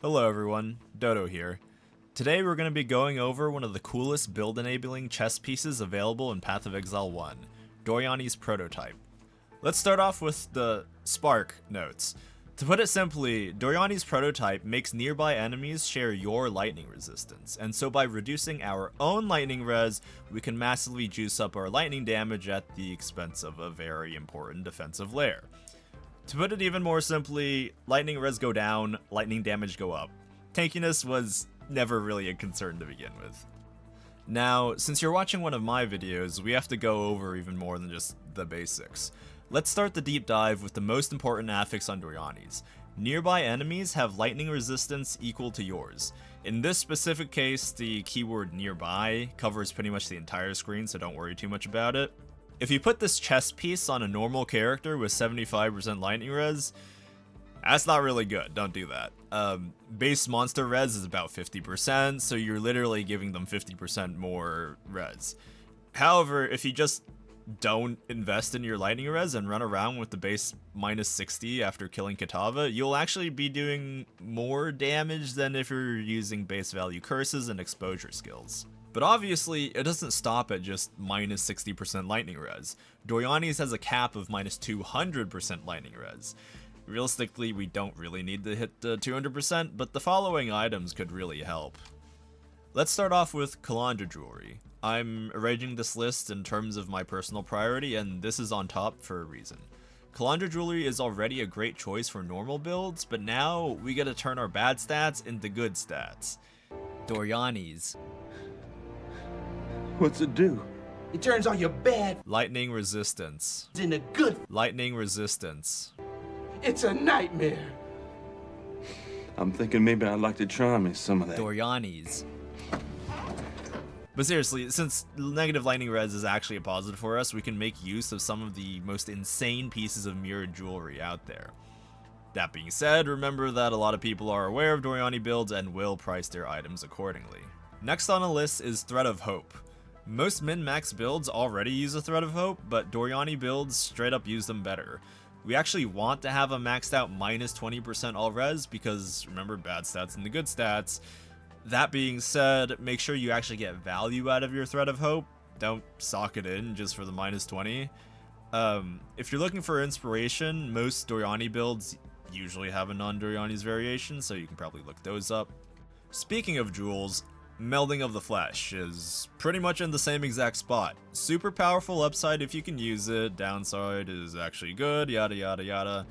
Hello everyone, Dodo here. Today we're going to be going over one of the coolest build enabling chess pieces available in Path of Exile 1, Doryani's prototype. Let's start off with the spark notes. To put it simply, Doryani's prototype makes nearby enemies share your lightning resistance, and so by reducing our own lightning res, we can massively juice up our lightning damage at the expense of a very important defensive layer. To put it even more simply, lightning res go down, lightning damage go up. Tankiness was never really a concern to begin with. Now, since you're watching one of my videos, we have to go over even more than just the basics. Let's start the deep dive with the most important affix on Doryani's. Nearby enemies have lightning resistance equal to yours. In this specific case, the keyword nearby covers pretty much the entire screen, so don't worry too much about it. If you put this chess piece on a normal character with 75% lightning res, that's not really good, don't do that. Base monster res is about 50%, so you're literally giving them 50% more res. However, if you just don't invest in your lightning res and run around with the base minus 60 after killing Kitava, you'll actually be doing more damage than if you're using base value curses and exposure skills. But obviously, it doesn't stop at just minus 60% lightning res. Doryani's has a cap of minus 200% lightning res. Realistically, we don't really need to hit the 200%, but the following items could really help. Let's start off with Kalandra Jewelry. I'm arranging this list in terms of my personal priority, and this is on top for a reason. Kalandra Jewelry is already a great choice for normal builds, but now we gotta turn our bad stats into good stats. Doryani's. What's it do? It turns all your bad Lightning resistance. into good. Lightning resistance. It's a nightmare. I'm thinking maybe I'd like to try me some of that. Doryani's. But seriously, since negative lightning res is actually a positive for us, we can make use of some of the most insane pieces of mirrored jewelry out there. That being said, remember that a lot of people are aware of Doryani builds and will price their items accordingly. Next on the list is Thread of Hope. Most min-max builds already use a Thread of Hope, but Doryani builds straight up use them better. We actually want to have a maxed out minus 20% all res because remember bad stats and the good stats. That being said, make sure you actually get value out of your Thread of Hope. Don't sock it in just for the minus 20. If you're looking for inspiration, most Doryani builds usually have a non-Doryani's variation, so you can probably look those up. Speaking of jewels, Melding of the Flesh is pretty much in the same exact spot. Super powerful upside if you can use it, downside is actually good, yada yada yada.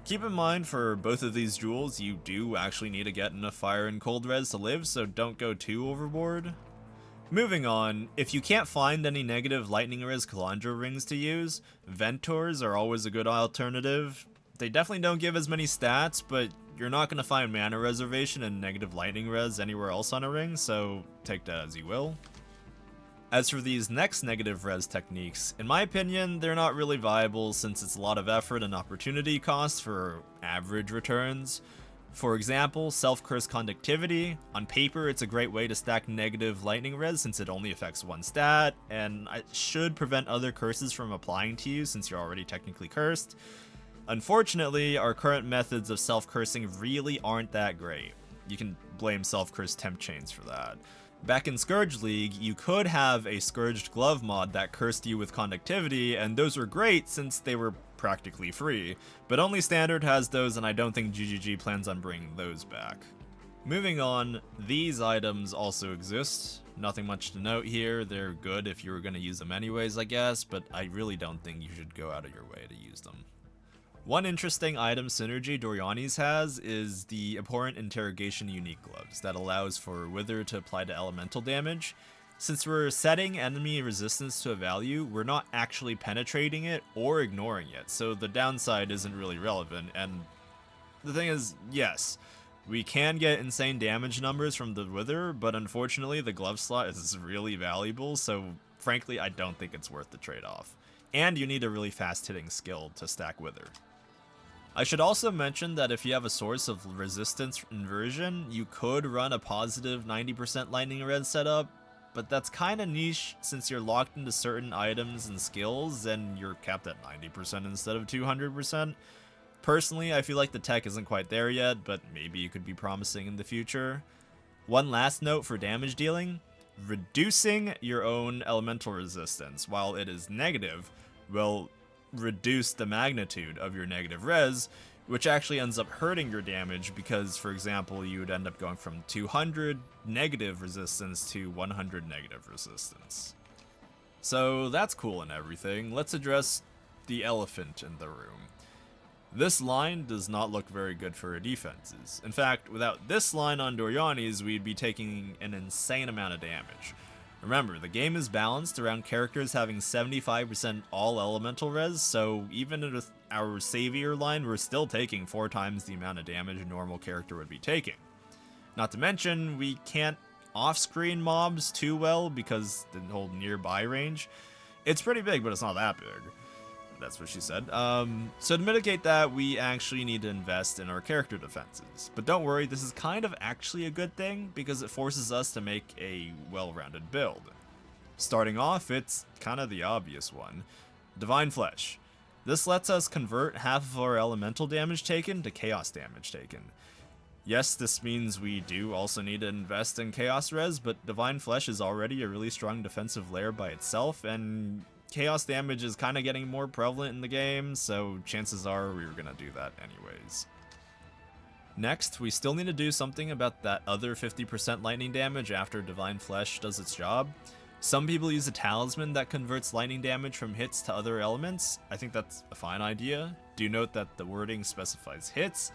Keep in mind for both of these jewels, you do actually need to get enough fire and cold res to live, so don't go too overboard. Moving on, if you can't find any negative lightning res Kalandra rings to use, Ventors are always a good alternative. They definitely don't give as many stats, but you're not going to find mana reservation and negative lightning res anywhere else on a ring, so take that as you will. As for these next negative res techniques, in my opinion, they're not really viable since it's a lot of effort and opportunity cost for average returns. For example, Self-Curse Conductivity. On paper, it's a great way to stack negative lightning res since it only affects one stat, and it should prevent other curses from applying to you since you're already technically cursed. Unfortunately, our current methods of self-cursing really aren't that great. You can blame self-curse temp chains for that. Back in Scourge League, you could have a Scourged Glove mod that cursed you with conductivity, and those were great since they were practically free, but only Standard has those and I don't think GGG plans on bringing those back. Moving on, these items also exist. Nothing much to note here, they're good if you were going to use them anyways I guess, but I really don't think you should go out of your way to use them. One interesting item synergy Doryani's has is the Abhorrent Interrogation Unique Gloves that allows for Wither to apply to elemental damage. Since we're setting enemy resistance to a value, we're not actually penetrating it or ignoring it, so the downside isn't really relevant, and the thing is, yes, we can get insane damage numbers from the Wither, but unfortunately the glove slot is really valuable, so frankly I don't think it's worth the trade-off. And you need a really fast-hitting skill to stack Wither. I should also mention that if you have a source of resistance inversion, you could run a positive 90% lightning res setup, but that's kinda niche since you're locked into certain items and skills and you're capped at 90% instead of 200%. Personally, I feel like the tech isn't quite there yet, but maybe it could be promising in the future. One last note for damage dealing: reducing your own elemental resistance, while it is negative, will reduce the magnitude of your negative res, which actually ends up hurting your damage because, for example, you would end up going from 200 negative resistance to 100 negative resistance. So that's cool and everything. Let's address the elephant in the room. This line does not look very good for our defenses. In fact, without this line on Doryani's, we'd be taking an insane amount of damage. Remember, the game is balanced around characters having 75% all elemental res, so even with our savior line, we're still taking 4 times the amount of damage a normal character would be taking. Not to mention, we can't off-screen mobs too well because the whole nearby range. It's pretty big, but it's not that big. That's what she said. So to mitigate that, we actually need to invest in our character defenses. But don't worry, this is kind of actually a good thing because it forces us to make a well-rounded build. Starting off, it's kind of the obvious one. Divine Flesh. This lets us convert half of our elemental damage taken to chaos damage taken. Yes, this means we do also need to invest in chaos res, but Divine Flesh is already a really strong defensive layer by itself, and chaos damage is kind of getting more prevalent in the game, so chances are we're gonna do that anyways. Next, we still need to do something about that other 50% lightning damage after Divine Flesh does its job. Some people use a talisman that converts lightning damage from hits to other elements. I think that's a fine idea. Do note that the wording specifies hits.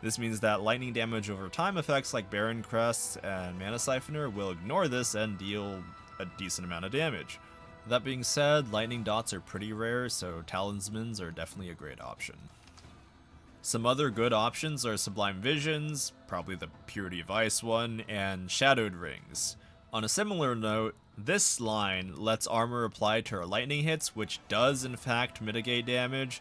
This means that lightning damage over time effects like Baron Crest and Mana Siphoner will ignore this and deal a decent amount of damage. That being said, lightning dots are pretty rare, so talismans are definitely a great option. Some other good options are Sublime Visions, probably the Purity of Ice one, and Shadowed Rings. On a similar note, this line lets armor apply to our lightning hits, which does in fact mitigate damage.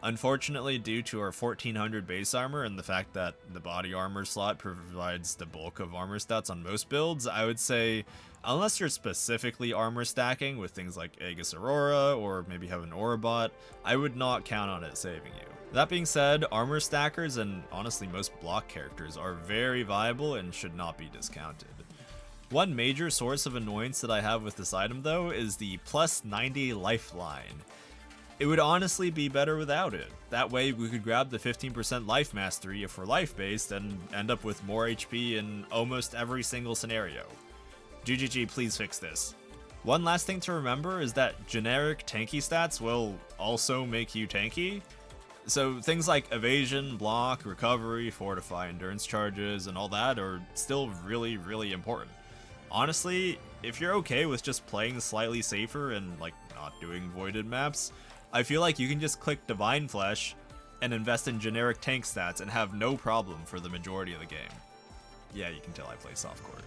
Unfortunately, due to our 1400 base armor and the fact that the body armor slot provides the bulk of armor stats on most builds, I would say, unless you're specifically armor stacking with things like Aegis Aurora or maybe have an Aura bot, I would not count on it saving you. That being said, armor stackers and honestly most block characters are very viable and should not be discounted. One major source of annoyance that I have with this item though is the plus 90 lifeline. It would honestly be better without it. That way we could grab the 15% life mastery if we're life based and end up with more HP in almost every single scenario. GGG, please fix this. One last thing to remember is that generic tanky stats will also make you tanky. So things like evasion, block, recovery, fortify, endurance charges, and all that are still really, really important. Honestly, if you're okay with just playing slightly safer and like not doing voided maps, I feel like you can just click Divine Flesh and invest in generic tank stats and have no problem for the majority of the game. Yeah, you can tell I play softcore.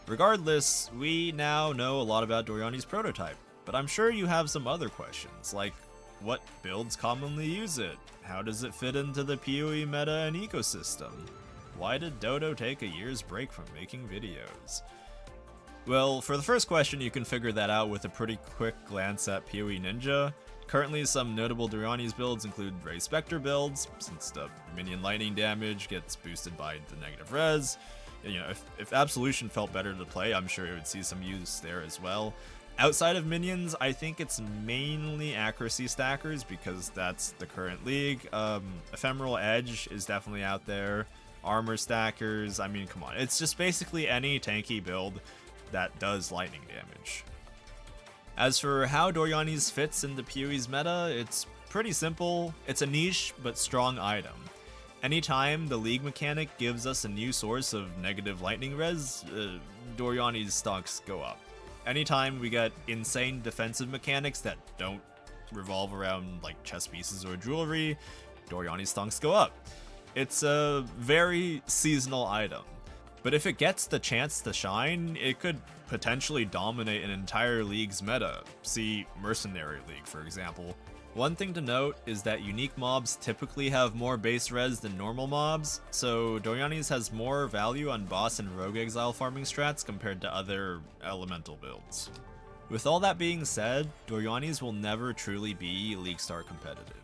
Regardless, we now know a lot about Doryani's prototype, but I'm sure you have some other questions, like what builds commonly use it? How does it fit into the PoE meta and ecosystem? Why did Dodo take a year's break from making videos? Well, for the first question, you can figure that out with a pretty quick glance at PoE Ninja. Currently, some notable Doryani's builds include Ray Spectre builds, since the minion lightning damage gets boosted by the negative res. You know, if Absolution felt better to play, I'm sure it would see some use there as well. Outside of minions, I think it's mainly accuracy stackers because that's the current league. Ephemeral Edge is definitely out there. Armor stackers, I mean, come on. It's just basically any tanky build that does lightning damage. As for how Doryani's fits into PoE's meta, it's pretty simple. It's a niche but strong item. Anytime the league mechanic gives us a new source of negative lightning res, Doryani's stocks go up. Anytime we get insane defensive mechanics that don't revolve around like chess pieces or jewelry, Doryani's stocks go up. It's a very seasonal item, but if it gets the chance to shine, it could potentially dominate an entire league's meta. See Mercenary League, for example. One thing to note is that unique mobs typically have more base res than normal mobs, so Doryani's has more value on boss and rogue exile farming strats compared to other elemental builds. With all that being said, Doryani's will never truly be League Star competitive.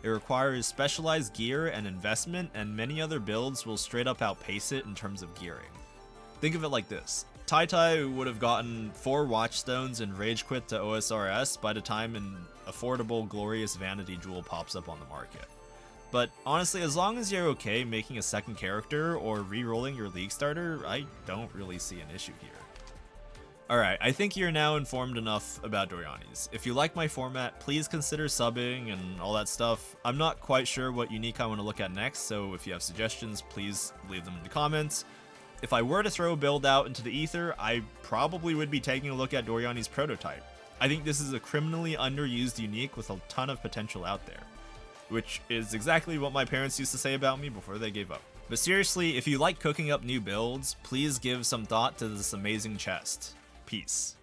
It requires specialized gear and investment, and many other builds will straight up outpace it in terms of gearing. Think of it like this. Tai would have gotten 4 Watchstones and Rage Quit to OSRS by the time an affordable Glorious Vanity Jewel pops up on the market. But honestly, as long as you're okay making a second character or re-rolling your League starter, I don't really see an issue here. Alright, I think you're now informed enough about Doryani's. If you like my format, please consider subbing and all that stuff. I'm not quite sure what unique I want to look at next, so if you have suggestions, please leave them in the comments. If I were to throw a build out into the ether, I probably would be taking a look at Doryani's prototype. I think this is a criminally underused unique with a ton of potential out there, which is exactly what my parents used to say about me before they gave up. But seriously, if you like cooking up new builds, please give some thought to this amazing chest. Peace.